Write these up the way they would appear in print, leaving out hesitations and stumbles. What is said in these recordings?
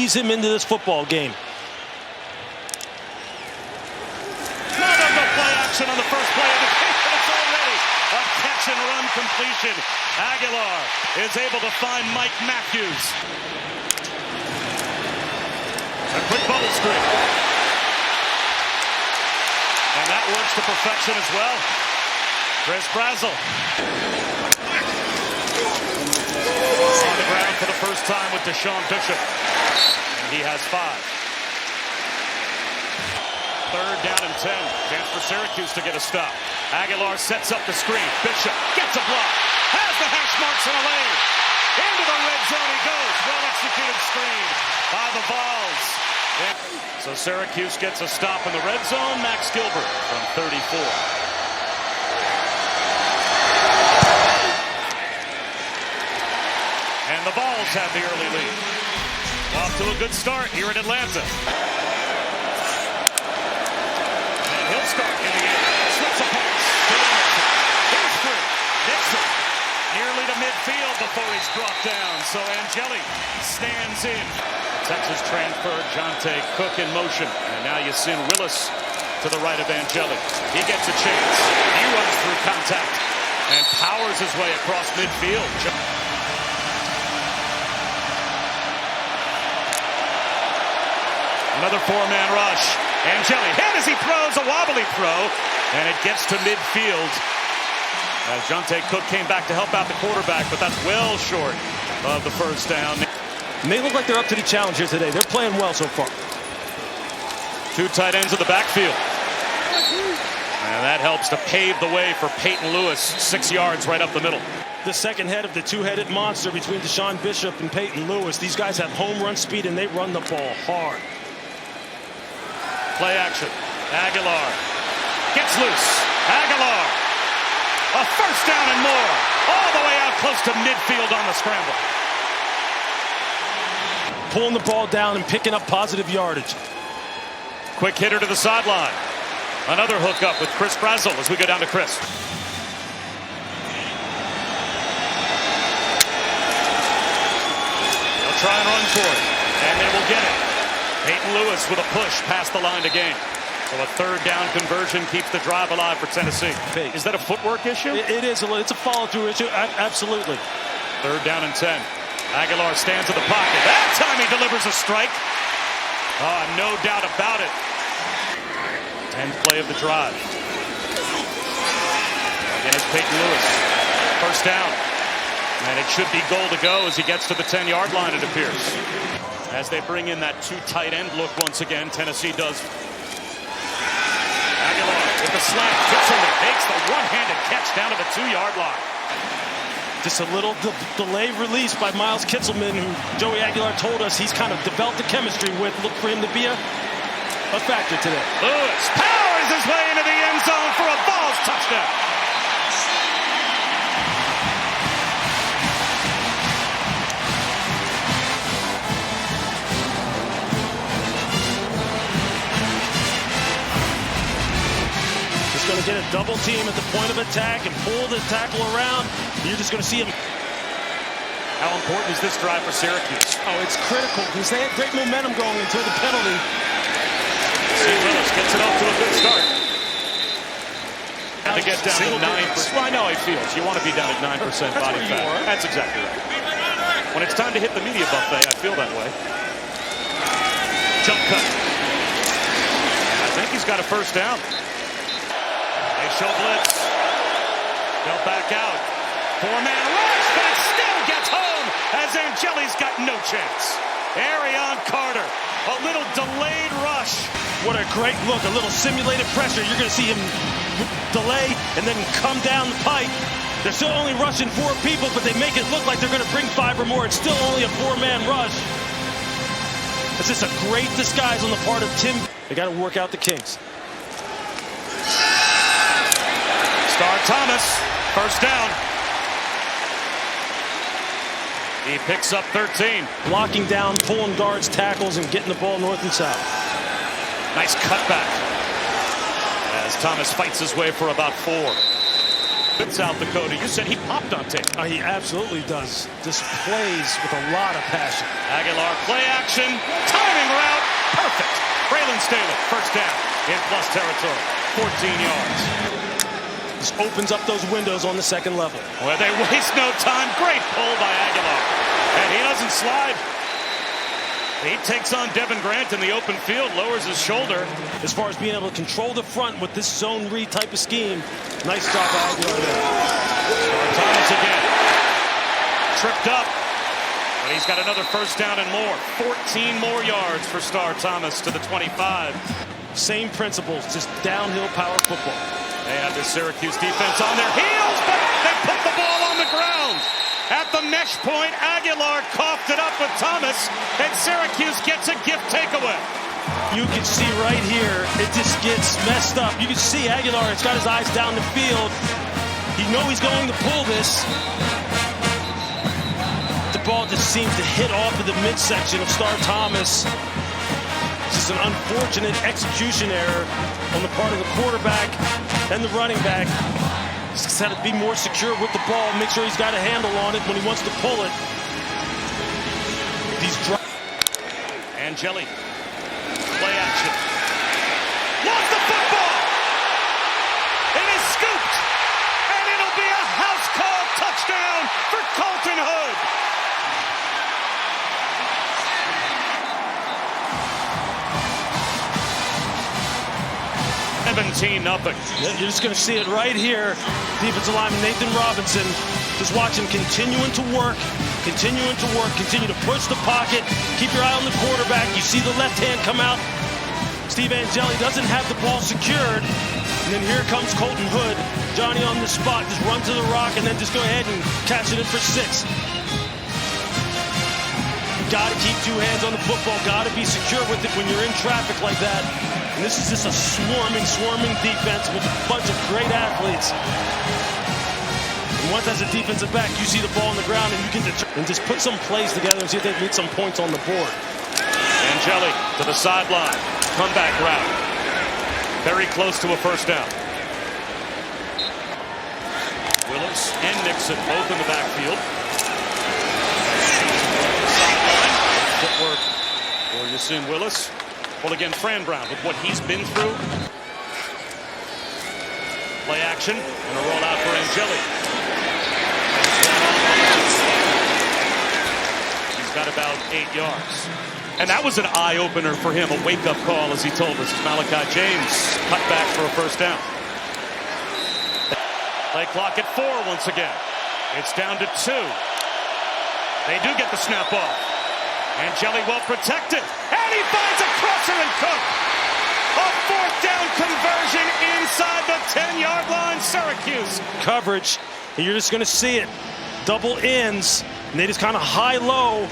ease him into this football game. Play action on the first play of the game, and it's already a catch and run completion. Aguilar is able to find Mike Matthews. A quick bubble screen. And that works to perfection as well. Chris Brazel. On the ground for the first time with Deshaun Bishop. And he has 5. Third down and 10. Chance for Syracuse to get a stop. Aguilar sets up the screen. Bishop gets a block. Has the hash marks in a lane. Into the red zone he goes. Well-executed screen by the Vols. So Syracuse gets a stop in the red zone. Max Gilbert from 34. And the Vols have the early lead. Off to a good start here in Atlanta. He'll start in the air. Slips a pass. He's free. Nixon nearly to midfield before he's brought down. So Angeli stands in. Texas transfer, Jonte Cook in motion. And now Yasin Willis to the right of Angeli. He gets a chance. He runs through contact and powers his way across midfield. Another 4-man rush. Angeli hit as he throws a wobbly throw, and it gets to midfield. As Jonte Cook came back to help out the quarterback, but that's well short of the first down. And they look like they're up to the challenge here today. They're playing well so far. 2 tight ends in the backfield. And that helps to pave the way for Peyton Lewis, 6 yards right up the middle. The second head of the two-headed monster between Deshaun Bishop and Peyton Lewis. These guys have home run speed, and they run the ball hard. Play action. Aguilar gets loose. Aguilar. A first down and more. All the way out close to midfield on the scramble. Pulling the ball down and picking up positive yardage. Quick hitter to the sideline. Another hook up with Chris Brazel as we go down to Chris. They'll try and run for it. And they will get it. Peyton Lewis with a push past the line to gain. So a third down conversion keeps the drive alive for Tennessee. Is that a footwork issue? It is. It's a follow-through issue. Absolutely. Third down and 10. Aguilar stands in the pocket. That time he delivers a strike. No doubt about it. 10th play of the drive. Again, it's Peyton Lewis. First down. And it should be goal to go as he gets to the 10-yard line, it appears. As they bring in that 2 tight end look once again, Tennessee does. Aguilar with the slant, gets him, makes the one-handed catch down to the 2-yard line. Just a little delayed release by Miles Kitzelman, who Joey Aguilar told us he's kind of developed the chemistry with. Look for him to be a factor today. Lewis powers his way into the end zone for a Vols touchdown. Going to get a double team at the point of attack and pull the tackle around. You're just going to see him. How important is this drive for Syracuse? Oh, it's critical because they had great momentum going until the penalty. Yasin Willis gets it off to a good start. To get down to 9%. I know how he feels. You want to be down at 9% body fat. That's exactly right. When it's time to hit the media buffet, I feel that way. Jump cut. I think he's got a first down. They show blitz. They'll back out. 4-man rush, but it still gets home as Angeli's got no chance. Arion Carter, a little delayed rush. What a great look, a little simulated pressure. You're going to see him delay and then come down the pipe. They're still only rushing 4 people, but they make it look like they're going to bring 5 or more. It's still only a 4-man rush. It's just a great disguise on the part of Tim. They got to work out the kinks. Star Thomas, first down. He picks up 13. Blocking down, pulling guards, tackles, and getting the ball north and south. Nice cutback as Thomas fights his way for about 4. In South Dakota, you said he popped on tape. He absolutely does. Just plays with a lot of passion. Aguilar, play action, timing route, perfect. Braylon Staley, first down in plus territory, 14 yards. Just opens up those windows on the second level. Where they waste no time. Great pull by Aguilar. And he doesn't slide. He takes on Devin Grant in the open field, lowers his shoulder. As far as being able to control the front with this zone read type of scheme, nice job by Aguilar there. Thomas again. Tripped up. But he's got another first down and more. 14 more yards for Star Thomas to the 25. Same principles, just downhill power football. They have the Syracuse defense on their heels, but they put the ball on the ground. At the mesh point, Aguilar coughed it up with Thomas, and Syracuse gets a gift takeaway. You can see right here, it just gets messed up. You can see Aguilar, it's got his eyes down the field. You know he's going to pull this. The ball just seems to hit off of the midsection of Star Thomas. It's just an unfortunate execution error on the part of the quarterback and the running back. He's got to be more secure with the ball, make sure he's got a handle on it when he wants to pull it. Angeli, play action. Lost the football! It is scooped! And it'll be a house call touchdown for Colton Hood! 17-0. You're just going to see it right here. Defensive lineman Nathan Robinson, just watch him continuing to work, continue to push the pocket. Keep your eye on the quarterback. You see the left hand come out. Steve Angeli doesn't have the ball secured. And then here comes Colton Hood. Johnny on the spot, just run to the rock and then just go ahead and catch it in for 6. Got to keep 2 hands on the football. Got to be secure with it when you're in traffic like that. And this is just a swarming defense with a bunch of great athletes. And once as a defensive back, you see the ball on the ground and you can just put some plays together and see if they can get some points on the board. Angeli to the sideline. Comeback route. Very close to a first down. Willis and Nixon both in the backfield. Footwork for Yasin Willis. Well, again, Fran Brown with what he's been through. Play action and a rollout for Angeli. He's got about 8 yards. And that was an eye-opener for him, a wake-up call, as he told us. Malachi James cut back for a first down. Play clock at 4 once again. It's down to 2. They do get the snap off. Angeli well protected, and he finds a crosser and Cook. A 4th down conversion inside the 10-yard line, Syracuse. Coverage, and you're just going to see it. Double ends, and they just kind of high-low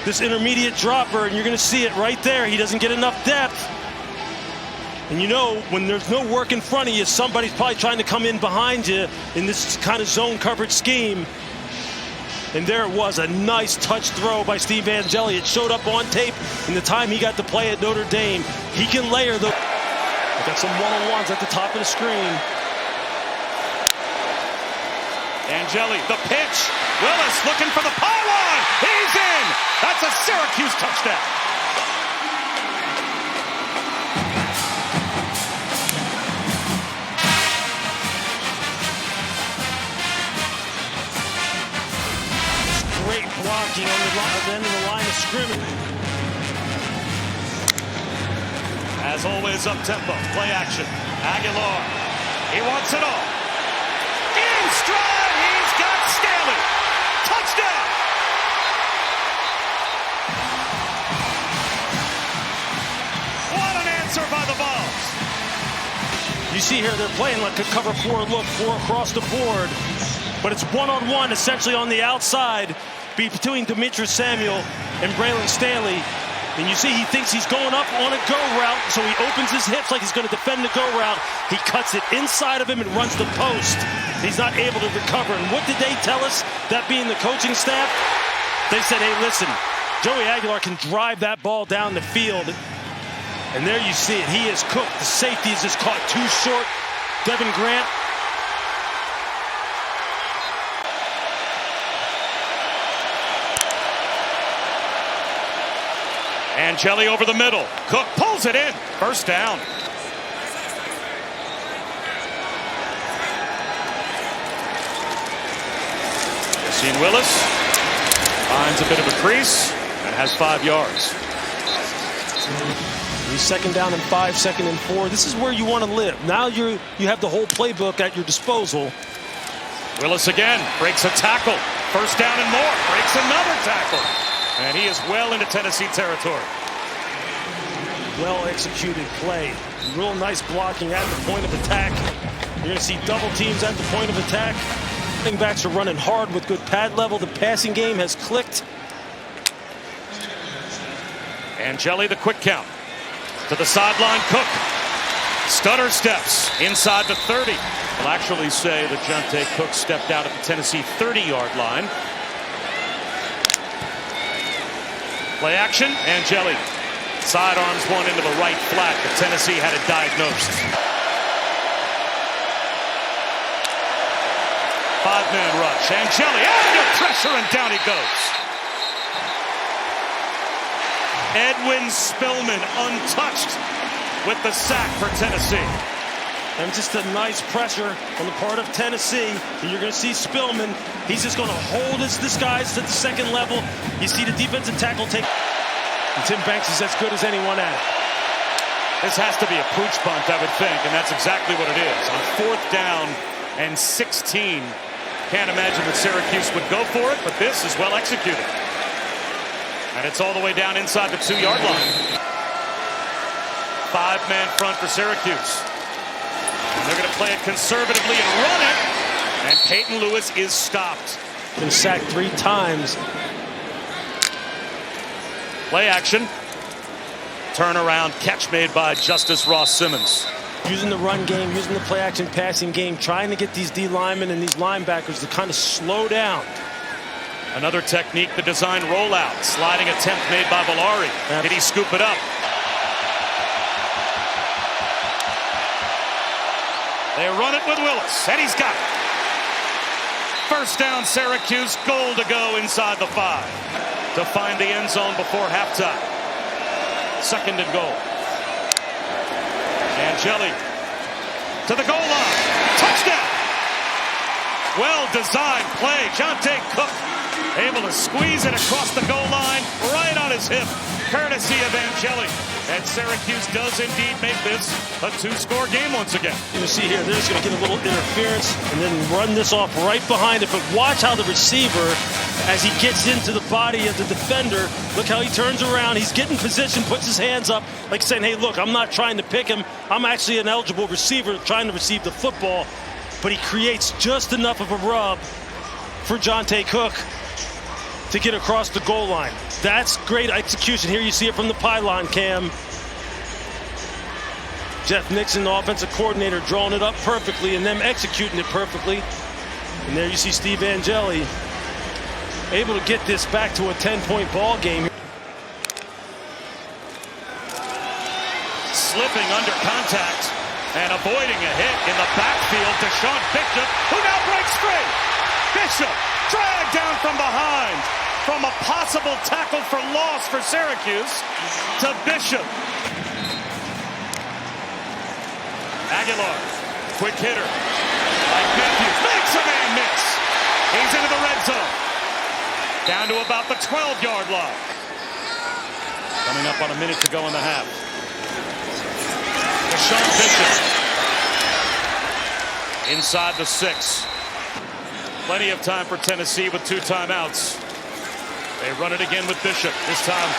this intermediate dropper, and you're going to see it right there. He doesn't get enough depth. And you know, when there's no work in front of you, somebody's probably trying to come in behind you in this kind of zone coverage scheme. And there it was, a nice touch throw by Steve Angeli. It showed up on tape in the time he got to play at Notre Dame. He can layer the... Got some one-on-ones at the top of the screen. Angeli, the pitch. Willis looking for the pylon. He's in. That's a Syracuse touchdown. Great blocking on the end of the line of scrimmage. As always, up-tempo, play action. Aguilar, he wants it all. In stride, he's got Staley. Touchdown! What an answer by the Vols. You see here, they're playing like a cover 4 look, 4 across the board. But it's one-on-one, essentially on the outside, between Demetrius Samuel and Braylon Staley. And you see he thinks he's going up on a go route, so he opens his hips like he's going to defend the go route. He cuts it inside of him and runs the post. He's not able to recover. And what did they tell us, that being the coaching staff? They said, hey, listen, Joey Aguilar can drive that ball down the field. And there you see it. He is cooked. The safety is just caught too short. Devin Grant Angeli over the middle. Cook pulls it in. First down. Yasin Willis finds a bit of a crease and has 5 yards. Second down and 5, second and 4. This is where you want to live. Now you have the whole playbook at your disposal. Willis again breaks a tackle. First down and more. Breaks another tackle. And he is well into Tennessee territory. Well executed play. Real nice blocking at the point of attack. You're going to see double teams at the point of attack. Running backs are running hard with good pad level. The passing game has clicked. Angeli, the quick count. To the sideline, Cook. Stutter steps inside the 30. We'll actually say that Jonte Cook stepped out at the Tennessee 30-yard line. Play action, Angeli. Sidearms one into the right flat, but Tennessee had it diagnosed. 5-man rush. Angeli under pressure, and down he goes. Edwin Spillman untouched with the sack for Tennessee. And just a nice pressure on the part of Tennessee. You're going to see Spillman. He's just going to hold this guys to the second level. You see the defensive tackle take. And Tim Banks is as good as anyone at it. This has to be a pooch punt, I would think, and that's exactly what it is. On 4th down and 16. Can't imagine that Syracuse would go for it, but this is well executed. And it's all the way down inside the 2-yard line. 5-man front for Syracuse. And they're going to play it conservatively and run it. And Peyton Lewis is stopped. Been sacked 3 times. Play action. Turnaround catch made by Justice Ross Simmons. Using the run game, using the play action passing game, trying to get these D linemen and these linebackers to kind of slow down. Another technique, the design rollout. Sliding attempt made by Valari. Did he scoop it up? They run it with Willis, and he's got it. First down, Syracuse. Goal to go inside the 5 to find the end zone before halftime. 2nd and goal. Angeli to the goal line. Touchdown! Well-designed play. Jonte Cook able to squeeze it across the goal line right on his hip, courtesy of Angeli. And Syracuse does indeed make this a 2-score game once again. You see here, they're just going to get a little interference and then run this off right behind it. But watch how the receiver, as he gets into the body of the defender, look how he turns around. He's getting position, puts his hands up, like saying, hey, look, I'm not trying to pick him. I'm actually an eligible receiver trying to receive the football. But he creates just enough of a rub for Jonte Cook to get across the goal line. That's great execution. Here you see it from the pylon cam. Jeff Nixon, the offensive coordinator, drawing it up perfectly and them executing it perfectly. And there you see Steve Angeli able to get this back to a 10-point ball game. Slipping under contact and avoiding a hit in the backfield to Sean Bishop, who now breaks free. Bishop dragged down from behind. From a possible tackle for loss for Syracuse to Bishop. Aguilar, quick hitter. Mike Matthews makes a man miss. He's into the red zone. Down to about the 12-yard line. Coming up on a minute to go in the half. Sean Bishop. Inside the 6. Plenty of time for Tennessee with 2 timeouts. They run it again with Bishop. This time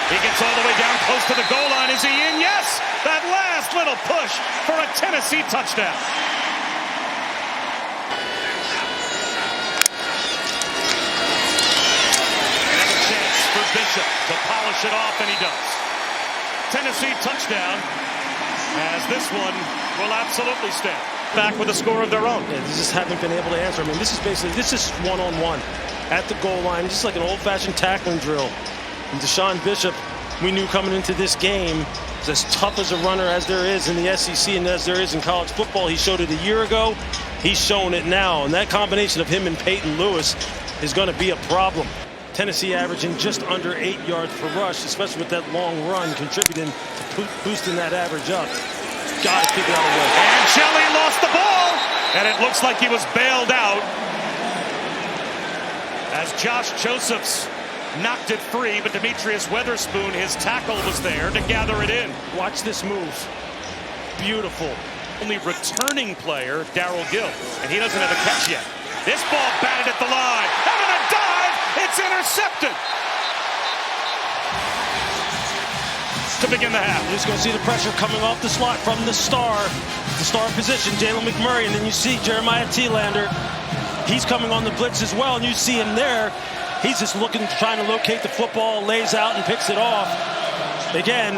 he gets all the way down close to the goal line. Is he in? Yes! That last little push for a Tennessee touchdown. Another chance for Bishop to polish it off, and he does. Tennessee touchdown, as this one will absolutely stand. Back with a score of their own. Yeah, they just haven't been able to answer. I mean, this is one-on-one at the goal line, just like an old-fashioned tackling drill. And Deshaun Bishop, we knew coming into this game, is as tough as a runner as there is in the SEC and as there is in college football. He showed it a year ago. He's showing it now. And that combination of him and Peyton Lewis is going to be a problem. Tennessee averaging just under 8 yards per rush, especially with that long run, contributing to boosting that average up. Got to figure out a way. Angeli lost the ball, and it looks like he was bailed out as Josh Josephs knocked it free, but Demetrius Weatherspoon, his tackle, was there to gather it in. Watch this move. Beautiful. Only returning player, Darryl Gill, and he doesn't have a catch yet. This ball batted at the line, and in a dive, it's intercepted. To begin the half. You're just going to see the pressure coming off the slot from the star position, Jalen McMurray, and then you see Jeremiah Thielander. He's coming on the blitz as well, and you see him there. He's just looking, trying to locate the football, lays out and picks it off. Again,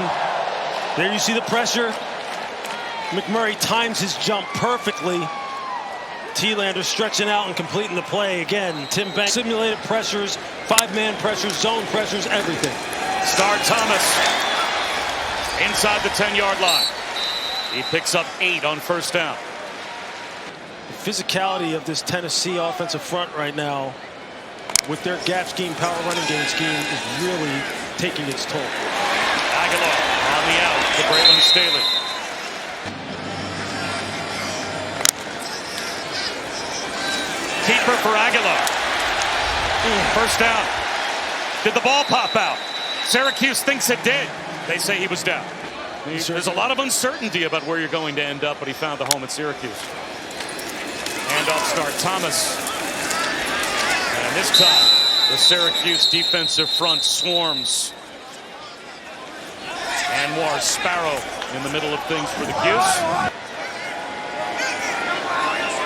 there you see the pressure. McMurray times his jump perfectly. Thielander stretching out and completing the play. Again, Tim Banks, simulated pressures, 5-man pressures, zone pressures, everything. Star Thomas inside the 10-yard line. He picks up 8 on first down. The physicality of this Tennessee offensive front right now, with their gap scheme, power running game scheme, is really taking its toll. Aguilar on the out to Braylon Staley. Keeper for Aguilar. First down. Did the ball pop out? Syracuse thinks it did. They say he was down. There's a lot of uncertainty about where you're going to end up, but he found the home at Syracuse. Handoff start Thomas. And this time, the Syracuse defensive front swarms. Anwar Sparrow in the middle of things for the Cuse.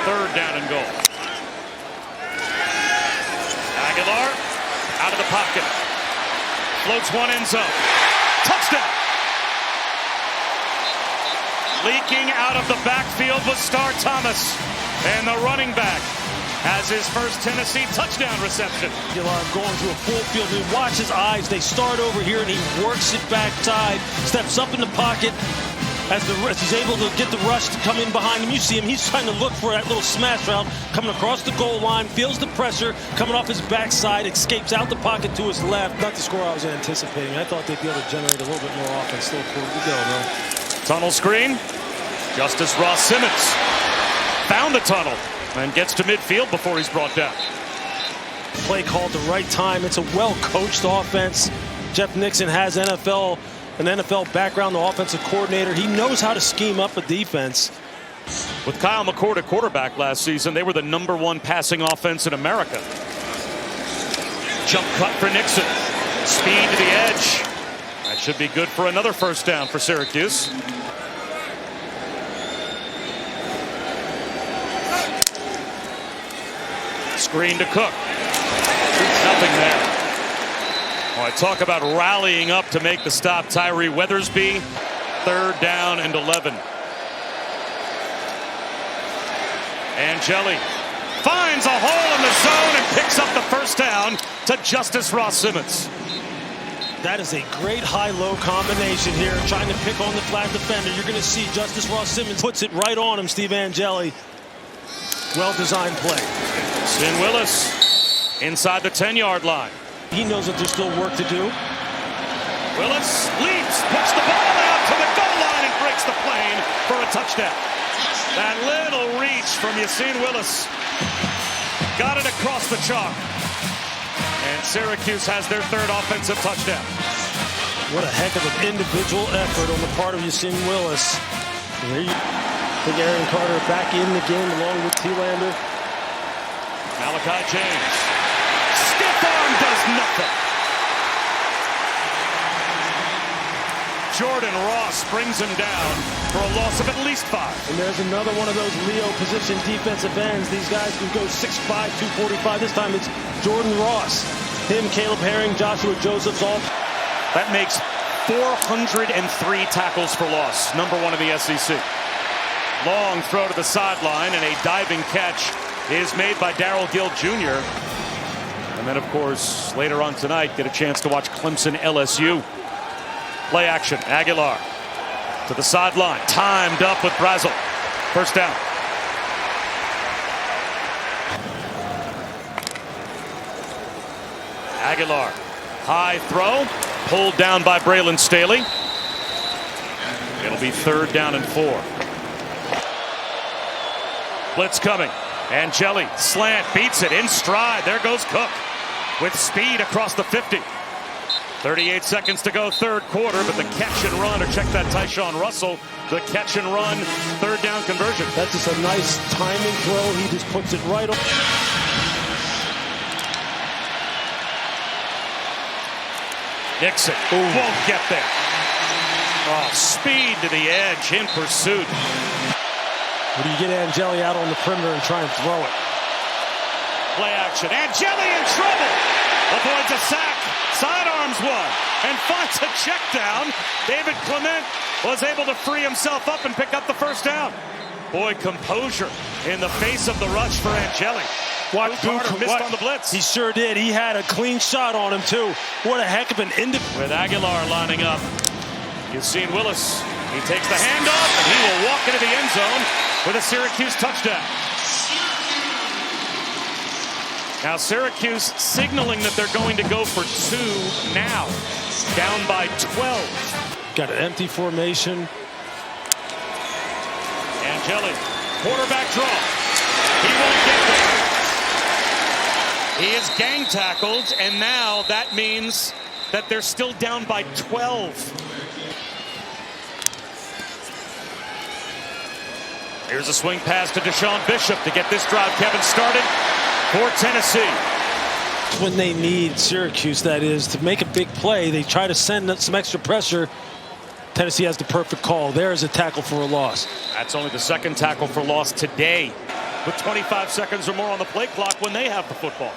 3rd down and goal. Aguilar out of the pocket. Floats one end zone. Touchdown! Leaking out of the backfield was Star Thomas. And the running back has his first Tennessee touchdown reception. Aguilar going through a full field. We watch his eyes. They start over here, and he works it backside, steps up in the pocket. As he's able to get the rush to come in behind him, you see him. He's trying to look for that little smash route coming across the goal line, feels the pressure coming off his backside, escapes out the pocket to his left. Not the score I was anticipating. I thought they'd be able to generate a little bit more offense. Still a quarter to go, though. Tunnel screen. Justice Ross Simmons found the tunnel and gets to midfield before he's brought down. Play called the right time. It's a well-coached offense. Jeff Nixon has an NFL background, the offensive coordinator. He knows how to scheme up a defense. With Kyle McCord at quarterback last season, they were the #1 passing offense in America. Jump cut for Nixon. Speed to the edge. That should be good for another first down for Syracuse. Screen to Cook. Nothing there. Oh, I talk about rallying up to make the stop. Tyree Weathersby. 3rd down and 11. Angeli finds a hole in the zone and picks up the first down to Justice Ross Simmons. That is a great high-low combination here, trying to pick on the flat defender. You're going to see Justice Ross Simmons puts it right on him, Steve Angeli. Well-designed play. Yasin Willis inside the 10-yard line. He knows that there's still work to do. Willis leaps, puts the ball out to the goal line and breaks the plane for a touchdown. That little reach from Yasin Willis got it across the chalk. And Syracuse has their 3rd offensive touchdown. What a heck of an individual effort on the part of Yasin Willis. There you think Aaron Carter back in the game along with Thielander. Malachi James. Stiff arm does nothing. Jordan Ross brings him down for a loss of at least 5. And there's another one of those Leo position defensive ends. These guys can go 6'5", 245. This time it's Jordan Ross. Him, Caleb Herring, Joshua Josephs, all. That makes 403 tackles for loss. #1 in the SEC. Long throw to the sideline, and a diving catch is made by Darryl Gill Jr. And then, of course, later on tonight, get a chance to watch Clemson LSU. Play action. Aguilar to the sideline. Timed up with Brazel. First down. Aguilar, high throw, pulled down by Braylon Staley. It'll be 3rd down and 4. Blitz coming. Angeli, slant, beats it in stride. There goes Cook with speed across the 50. 38 seconds to go, 3rd quarter, but the catch and run, or check that Tyshawn Russell, the catch and run, 3rd down conversion. That's just a nice timing throw. He just puts it right on. Nixon won't get there. Oh, speed to the edge, in pursuit. When you get Angeli out on the perimeter and try and throw it. Play action. Angeli in trouble. Avoids a sack. Sidearms one. And finds a check down. David Clement was able to free himself up and pick up the 1st down. Boy, composure in the face of the rush for Angeli. Carter missed on the blitz. He sure did. He had a clean shot on him, too. What a heck of an With Aguilar lining up. Yasin Willis. He takes the handoff, and he will walk into the end zone with a Syracuse touchdown. Now Syracuse signaling that they're going to go for 2 now. Down by 12. Got an empty formation. Angeli, quarterback draw. He won't get there. He is gang tackled, and now that means that they're still down by 12. Here's a swing pass to Deshaun Bishop to get this drive, Kevin, started for Tennessee. When they need Syracuse, that is, to make a big play, they try to send some extra pressure. Tennessee has the perfect call. There is a tackle for a loss. That's only the 2nd tackle for loss today, with 25 seconds or more on the play clock when they have the football.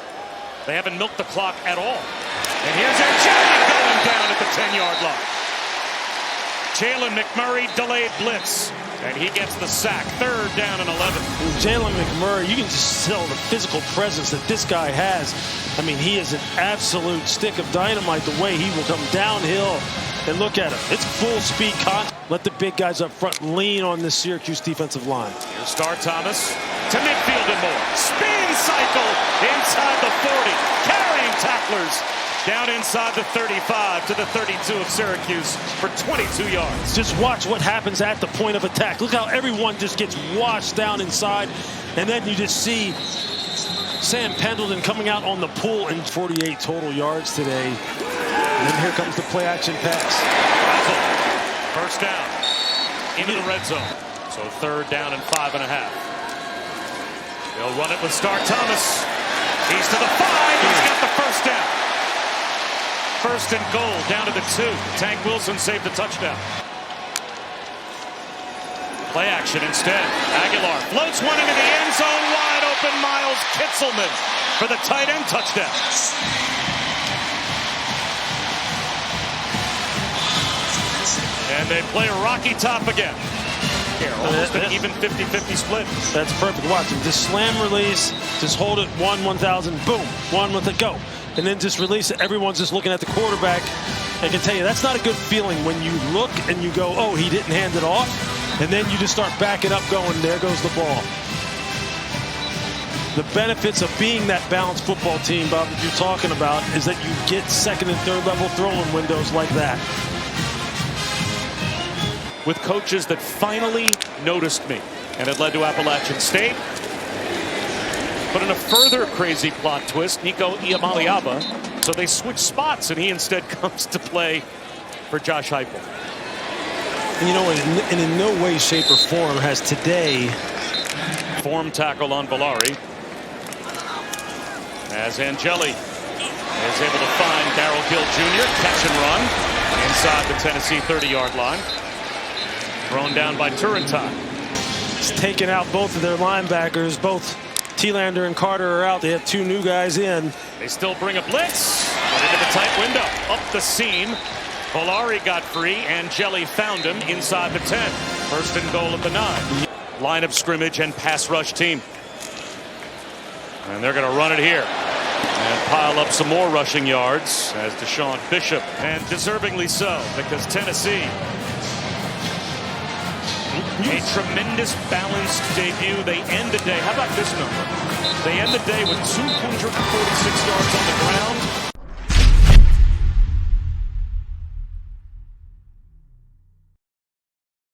They haven't milked the clock at all. And here's Angeli going down at the 10-yard line. Jalen McMurray delayed blitz, and he gets the sack. 3rd down and 11. Jalen McMurray, you can just tell the physical presence that this guy has. I mean, he is an absolute stick of dynamite, the way he will come downhill. And look at him. It's full speed contact. Let the big guys up front lean on this Syracuse defensive line. Here's Star Thomas to midfield and more. Spin cycle inside the 40. Carrying tacklers down inside the 35 to the 32 of Syracuse for 22 yards. Just watch what happens at the point of attack. Look how everyone just gets washed down inside. And then you just see Sam Pendleton coming out on the pull, and 48 total yards today. And then here comes the play action pass. 1st down into the red zone. So 3rd down and 5.5. They'll run it with Star Thomas. He's to the 5. He's got the 1st down. 1st and goal down to the 2. Tank Wilson saved the touchdown. Play action instead. Aguilar floats one into the end zone. Wide open Miles Kitzelman for the tight end touchdown. And they play Rocky Top again. Here, almost an even 50-50 split. That's perfect. Watch him. Just slam release. Just hold it. 1,000. Boom. 1 with it. Go. And then just release it. Everyone's just looking at the quarterback. I can tell you that's not a good feeling when you look and you go, oh, he didn't hand it off. And then you just start backing up going, there goes the ball. The benefits of being that balanced football team, Bob, that you're talking about, is that you get 2nd and 3rd level throwing windows like that. With coaches that finally noticed me, and it led to Appalachian State. But in a further crazy plot twist, Nico Iamaleava, so they switch spots, and he instead comes to play for Josh Heupel. And you know, and in no way, shape, or form has today. Form tackle on Villari. As Angeli is able to find Darryl Gill Jr. Catch and run inside the Tennessee 30-yard line. Thrown down by Turrentine. It's taken out both of their linebackers. Both Thielander and Carter are out. They have 2 new guys in. They still bring a blitz. But into the tight window. Up the seam. Villari got free. Angeli found him inside the 10. 1st and goal at the 9. Line of scrimmage and pass rush team. And they're going to run it here. And pile up some more rushing yards as Deshaun Bishop. And deservingly so, because Tennessee, a tremendous balanced debut. They end the day. How about this number? They end the day with 246 yards on the ground.